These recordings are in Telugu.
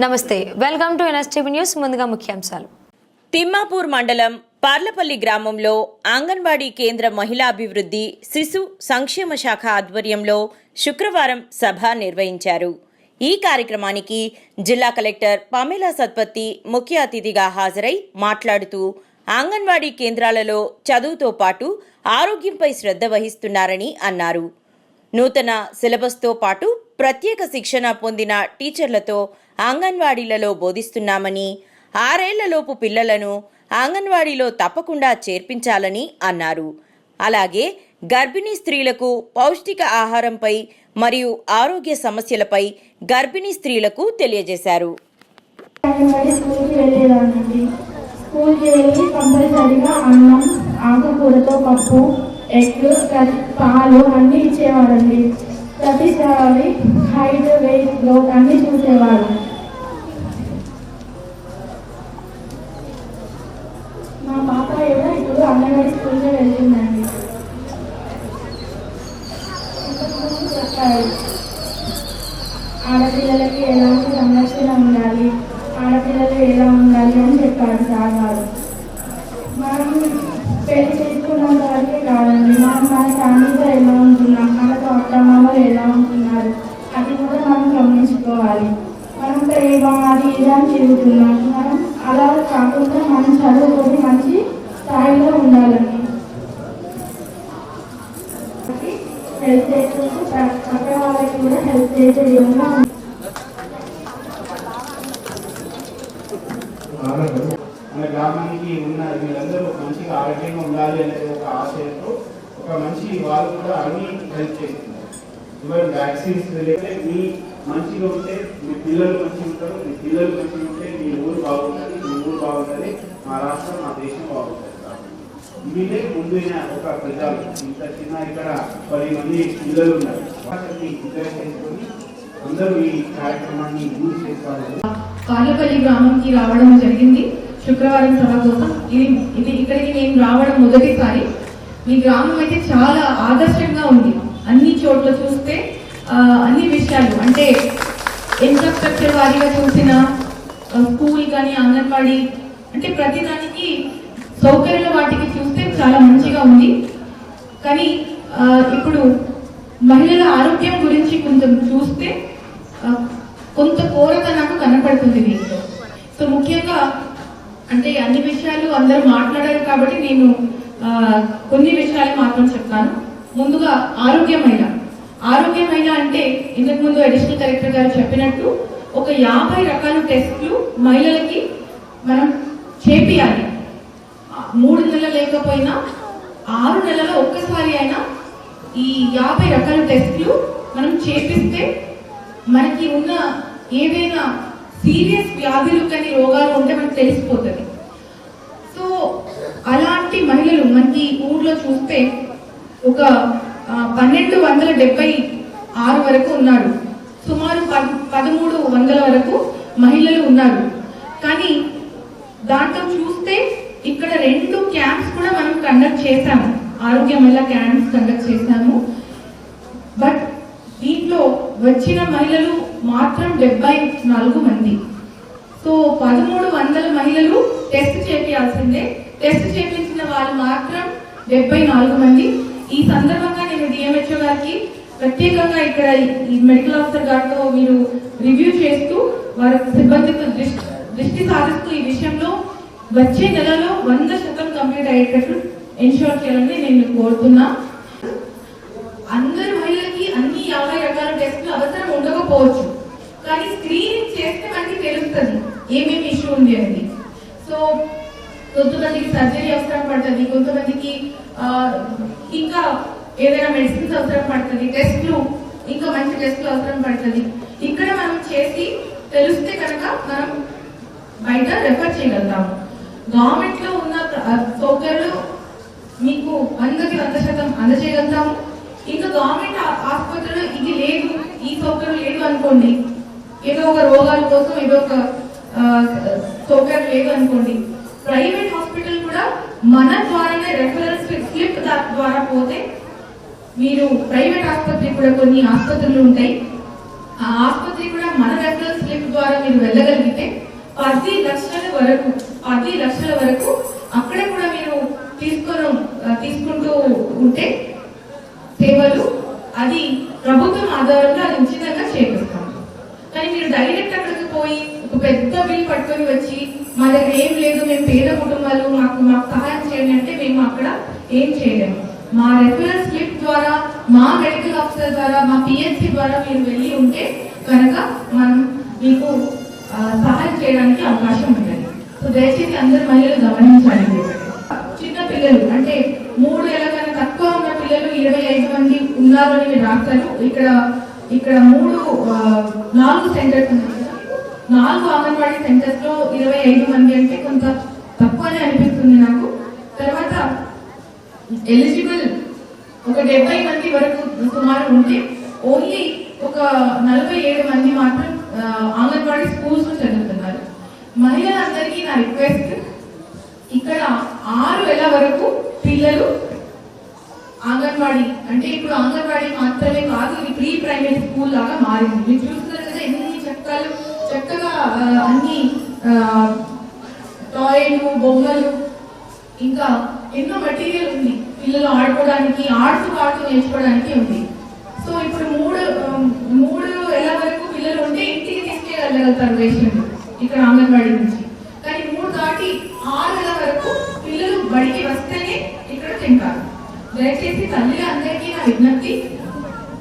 నమస్తే, వెల్కమ్ టు ఎన్ఎస్టీవీ న్యూస్. ముందుగా ముఖ్యాంశాలు. తిమ్మాపూర్ మండలం పార్లపల్లి గ్రామంలో అంగన్వాడీ కేంద్ర మహిళా అభివృద్ధి శిశు సంక్షేమ శాఖ ఆధ్వర్యంలో శుక్రవారం సభ నిర్వహించారు. ఈ కార్యక్రమానికి జిల్లా కలెక్టర్ పమేలా సత్పతి ముఖ్య అతిథిగా హాజరై మాట్లాడుతూ అంగన్వాడీ కేంద్రాలలో చదువుతో పాటు ఆరోగ్యంపై శ్రద్ధ వహిస్తున్నారని అన్నారు. నూతన సిలబస్తో పాటు ప్రత్యేక శిక్షణ పొందిన టీచర్లతో అంగన్వాడీలలో బోధిస్తున్నామని, 6 ఏళ్లలోపు పిల్లలను అంగన్వాడీలో తప్పకుండా చేర్పించాలని అన్నారు. అలాగే గర్భిణీ స్త్రీలకు పౌష్టిక ఆహారంపై మరియు ఆరోగ్య సమస్యలపై గర్భిణీ స్త్రీలకు తెలియజేశారు. పాలు అన్నీ ఇచ్చేవారండి. ప్రతిసారి హైట్, వెయిట్, గ్రోత్ అన్నీ చూసేవారు. మా పాప ఏదో ఇప్పుడు అంగన్వాడీ స్కూల్కి వెళ్తుందండి. చెప్పారు ఆడపిల్లలకి ఎలాంటి సంరక్షణ ఉండాలి, ఆడపిల్లలు ఎలా ఉండాలి అని చెప్పారు సార్ గారు. మనం పెళ్లి చేసుకున్నంత వరకే కాదండి, మనం మన ఫ్యామిలీతో ఎలా ఉంటున్నాం, మనతో అత్తమామలు ఎలా ఉంటున్నారు అది కూడా మనం గమనించుకోవాలి. మనం ప్రేమ అది ఇది అని తిరుగుతున్నాం. మనం అలా కాకుండా మనం చదువుకొని మంచి స్థాయిలో ఉండాలండి. హెల్ప్ చేస్తూ పక్కన వాళ్ళకి కూడా హెల్ప్ చేసే విధంగా మన గ్రామానికి ఉన్న వీళ్ళందరూ మంచిగా ఆరోగ్యంగా ఉండాలి అనేది ఒక ఆశయంతో ఒక మంచి వాళ్ళు కూడా అన్ని హెల్ప్ చేస్తున్నారు. ఇవన్నీ వ్యాక్సిన్స్ రిలేటెడ్ మీ మంచిగా ఉంటే మీ పిల్లలు మంచిగా ఉంటారు, మీ పిల్లలు మంచిగా ఉంటే మీ ఊరు బాగుంటుంది, మీ ఊరు బాగుంటుంది, మా రాష్ట్రం మా దేశం బాగుంటుంది. వీళ్ళే ముందైన ఒక ప్రజలు ఇంత చిన్న ఇక్కడ 10 మంది పిల్లలు ఉన్నారు. చేసుకొని అందరూ ఈ కార్యక్రమాన్ని యూజ్ చేసుకోవాలి. పార్లపల్లి గ్రామంకి రావడం జరిగింది శుక్రవారం సభ కోసం. ఇది ఇక్కడికి నేను రావడం మొదటిసారి. మీ గ్రామం అయితే చాలా ఆదర్శంగా ఉంది. అన్ని చోట్ల చూస్తే అన్ని విషయాలు అంటే ఇన్ఫ్రాస్ట్రక్చర్ వారీగా చూసిన స్కూల్ కానీ అంగన్వాడీ అంటే ప్రతిదానికి సౌకర్యాల వాటికి చూస్తే చాలా మంచిగా ఉంది. కానీ ఇప్పుడు మహిళల ఆరోగ్యం గురించి కొంచెం చూస్తే కొంత కోరత నాకు కనపడుతుంది దీంట్లో. సో ముఖ్యంగా అంటే అన్ని విషయాలు అందరూ మాట్లాడారు కాబట్టి నేను కొన్ని విషయాలు మాత్రం చెప్తాను. ముందుగా ఆరోగ్య మహిళ అంటే ఇంతకుముందు అడిషనల్ కలెక్టర్ గారు చెప్పినట్టు ఒక 50 రకాల టెస్టులు మహిళలకి మనం చేపియాలి. 3 నెలలు లేకపోయినా 6 నెలల ఒక్కసారి అయినా ఈ 50 రకాల టెస్టులు మనం చేపిస్తే మనకి ఉన్న ఏదైనా సీరియస్ వ్యాధులు కానీ రోగాలు ఉంటే మనకు తెలిసిపోతుంది. సో అలాంటి మహిళలు మనకి ఊర్లో చూస్తే ఒక 1276 వరకు ఉన్నారు. సుమారు 1300 వరకు మహిళలు ఉన్నారు. కానీ దాంట్లో చూస్తే ఇక్కడ 2 క్యాంప్స్ కూడా మనం కండక్ట్ చేశాము, ఆరోగ్య మహిళా క్యాంప్స్ కండక్ట్ చేశాము. బట్ దీంట్లో వచ్చిన మహిళలు మాత్రం 74 మంది. సో 1300 మహిళలు టెస్ట్ చేయాల్సిందే. టెస్ట్ చేయించిన వాళ్ళు మాత్రం 74 మంది. ఈ సందర్భంగా నేను డిఎంహెచ్ఓ గారికి ప్రత్యేకంగా ఇక్కడ ఈ మెడికల్ ఆఫీసర్ గారితో మీరు రివ్యూ చేస్తూ వారి సిబ్బందితో దృష్టి సాధిస్తూ ఈ విషయంలో వచ్చే నెలలో 100% కంప్లీట్ అయ్యేటట్లు ఎన్షూర్ చేయాలని నేను కోరుతున్నా. అందరు మహిళలకి అన్ని 50 రకాల టెస్టులు అవసరం ఉండకపోవచ్చు, కానీ స్క్రీనింగ్ చేస్తే మనకి తెలుస్తుంది ఏమేమి ఇష్యూ ఉంది అనేది. సో కొంతమందికి సర్జరీ అవసరం పడుతుంది, కొంతమందికి ఇంకా ఏదైనా మెడిసిన్స్ అవసరం పడుతుంది, టెస్ట్లు ఇంకా మంచి టెస్ట్లు అవసరం పడుతుంది. ఇక్కడ మనం చేసి తెలిస్తే కనుక మనం బయట రెఫర్ చేయగలుగుతాము. గవర్నమెంట్ లో ఉన్న సౌకర్యాలు మీకు 100% అందజేయగలుగుతాము. ఇంకా గవర్నమెంట్ ఆసుపత్రిలో ఇది లేదు, ఈ సౌకర్యం లేదు అనుకోండి, ఏదో ఒక రోగాల కోసం ఏదో ఒక సౌకర్యం లేదు అనుకోండి, ప్రైవేట్ హాస్పిటల్ కూడా మన ద్వారానే రెఫరల్ స్లిప్ ద్వారా పోతే మీరు ప్రైవేట్ ఆసుపత్రి కూడా కొన్ని ఆసుపత్రులు ఉంటాయి, ఆ ఆసుపత్రి కూడా మన రెఫరల్ స్లిప్ ద్వారా మీరు వెళ్ళగలిగితే 10 లక్షల వరకు అక్కడ కూడా మీరు తీసుకుంటూ ఉంటే సేవలు అది ప్రభుత్వం ఆధారంగా అది ఉచితంగా చేపిస్తాం. కానీ మీరు డైరెక్ట్ అక్కడికి పోయి ఒక పెద్ద బిల్ పట్టుకొని వచ్చి మా దగ్గర ఏం లేదు, మేము పేద కుటుంబాలు, మాకు సహాయం చేయండి అంటే మేము అక్కడ ఏం చేయలేము. మా రెఫరల్ స్లిప్ ద్వారా, మా మెడికల్ ఆఫీసర్ ద్వారా, మా పిహెచ్సి ద్వారా మీరు వెళ్ళి ఉంటే కనుక మనం మీకు సహాయం చేయడానికి అవకాశం ఉంటుంది. సో దయచేసి అందరు మహిళలు గమనించాలి. చిన్న పిల్లలు అంటే 3 ఏళ్ల కన్నా తక్కువ ఉన్న పిల్లలు 25 మంది ఉన్నారు అని మీరు రాస్తారు. ఇక్కడ 4 సెంటర్స్ ఉన్నాయి. 4 అంగన్వాడీ సెంటర్స్ లో 25 మంది అంటే కొంత తక్కువనే అనిపిస్తుంది నాకు. తర్వాత ఎలిజిబుల్ ఒక 70 మంది వరకు సుమారు ఉంటే ఓన్లీ ఒక 47 మంది మాత్రం అంగన్వాడీ స్కూల్స్ చదువుతున్నారు. మహిళలందరికీ నా రిక్వెస్ట్, ఇక్కడ 6 ఏళ్ల వరకు పిల్లలు అంగన్వాడీ అంటే ఇప్పుడు అంగన్వాడీ మాత్రమే కాదు, ఇది ప్రీ ప్రైమరీ స్కూల్ లాగా మారింది. మీరు చూస్తున్నారు కదా ఎన్ని చక్కగా అన్ని టాయ్లు, బొమ్మలు, ఇంకా ఎన్నో మెటీరియల్ ఉంది పిల్లలు ఆడుకోవడానికి, ఆడుతూ నేర్చుకోవడానికి ఉంది. సో ఇప్పుడు 3 ఏళ్ల వరకు పిల్లలు ఉంటే ఇంటికి తీసుకెళ్ళగలుగుతారు రేషన్ ఇక్కడ అంగన్వాడీ నుంచి. కానీ 3 దాటి 6 ఏళ్ల వరకు పిల్లలు బడికి వస్తేనే ఇక్కడ తింటారు. దయచేసి తల్లి అందరికీ నా విజ్ఞప్తి,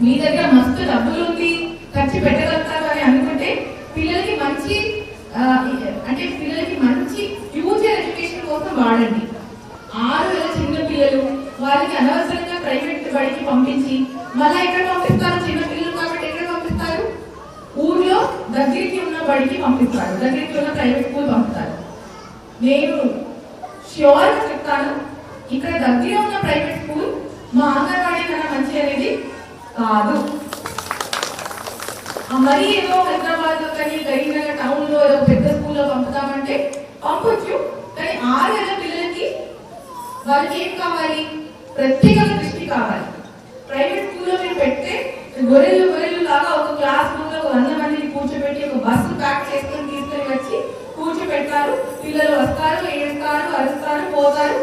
మీ దగ్గర మస్తు డబ్బులు ఉంది, ఖర్చు పెట్టగలుగుతారు అని అనుకుంటే పిల్లలకి మంచి ఫ్యూచర్ ఎడ్యుకేషన్ కోసం వాడండి. 6 ఏళ్ల చిన్న పిల్లలు వాళ్ళకి అనవసరంగా ప్రైవేట్ బడికి పంపించి మళ్ళీ ఎక్కడ పంపిస్తారు? చిన్న పిల్లలు కాబట్టి ఎక్కడ పంపిస్తారు? ఊర్లో దగ్గరికి ఉన్న బడికి పంపిస్తారు, దగ్గరికి ఉన్న ప్రైవేట్ స్కూల్ పంపుతారు. నేను ష్యూర్గా చెప్తాను, ఇక్కడ దగ్గర ఉన్న ప్రైవేట్ స్కూల్ మా అంగన్వాడీ కన్నా మంచి అనేది కాదు. మరీ ఏదో హైదరాబాద్ కానీ గరీనగర్ టౌన్ లో ఏదో పెద్ద స్కూల్లో పంపుతామంటే పంపొచ్చు. కానీ 6 ఏళ్ల పిల్లలకి వాళ్ళకి ఏం కావాలి? ప్రత్యేక దృష్టి కావాలి. ప్రైవేట్ స్కూల్లో మీరు పెడితే గొర్రెలు లాగా ఒక క్లాస్ రూమ్ లో 100 మందిని కూర్చోబెట్టి ఒక బస్సు ప్యాక్ చేసుకొని తీసుకొని వచ్చి కూర్చోబెడతారు. పిల్లలు వస్తారు, ఏడుస్తారు, అరుస్తారు, పోతారు,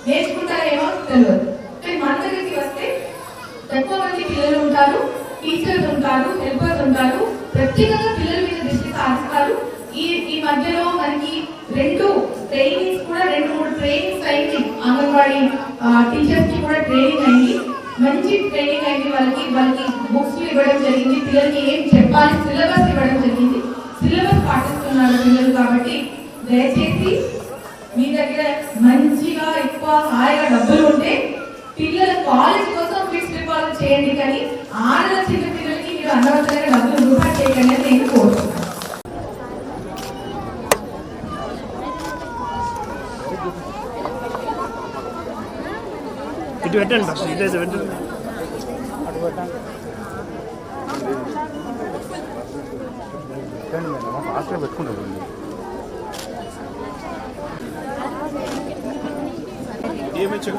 నేర్చుకుంటారేమో తెలియదు. కానీ మన దగ్గరికి వస్తే తక్కువ మంది పిల్లలు ఉంటారు, టీచర్స్ ఉంటారు, హెల్పర్స్ ఉంటారు, ప్రత్యేకంగా పిల్లల మీద దృష్టి సారిస్తారు. ఈ మధ్యలో మనకి 2 ట్రైనింగ్స్ కూడా 2-3 ట్రైనింగ్స్ అయింది. అంగన్వాడీ టీచర్స్ కి కూడా ట్రైనింగ్ అయింది, మంచి ట్రైనింగ్ అయింది. వాళ్ళకి బుక్స్ ఇవ్వడం జరిగింది, పిల్లలకి ఏం చెప్పాలి సిలబస్ ఇవ్వడం జరిగింది. సిలబస్ పాటిస్తున్నారు పిల్లలు. కాబట్టి దయచేసి మీ దగ్గర మంచిగా ఎక్కువ హాయిగా డబ్బులు ఉంటే పిల్లల కాలేజ్ కోసం ఫిక్స్డ్ డిపాజిట్ చేయండి. కానీ 6 ఏళ్ల చిన్న పిల్లలకి మీరు అనవసరంగా డబ్బులు వృధా చేయకండి అని నేను కోరుతున్నాను. ఇటు పెట్టండి ఫస్ట్, ఇటు పెట్టండి. ఫాస్ట్గా పెట్టుకుంటాం. ఏమొచ్చు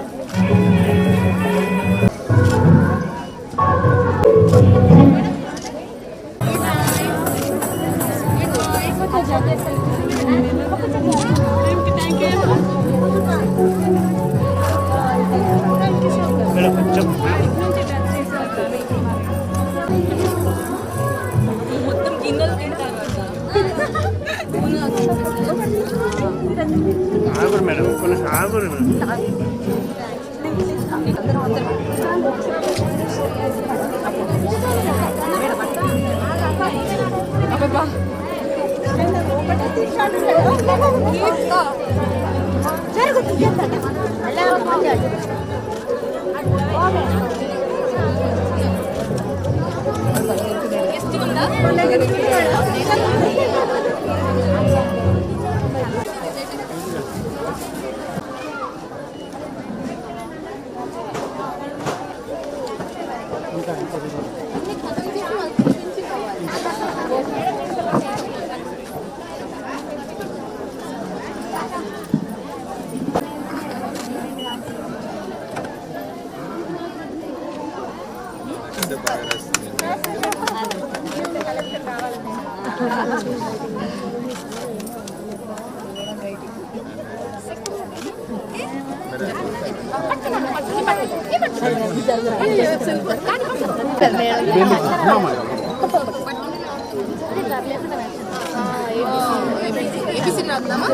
ఆగురు మేడం, కొన్ని ఆగురు మేడం. ఏబిసి రాద్దామా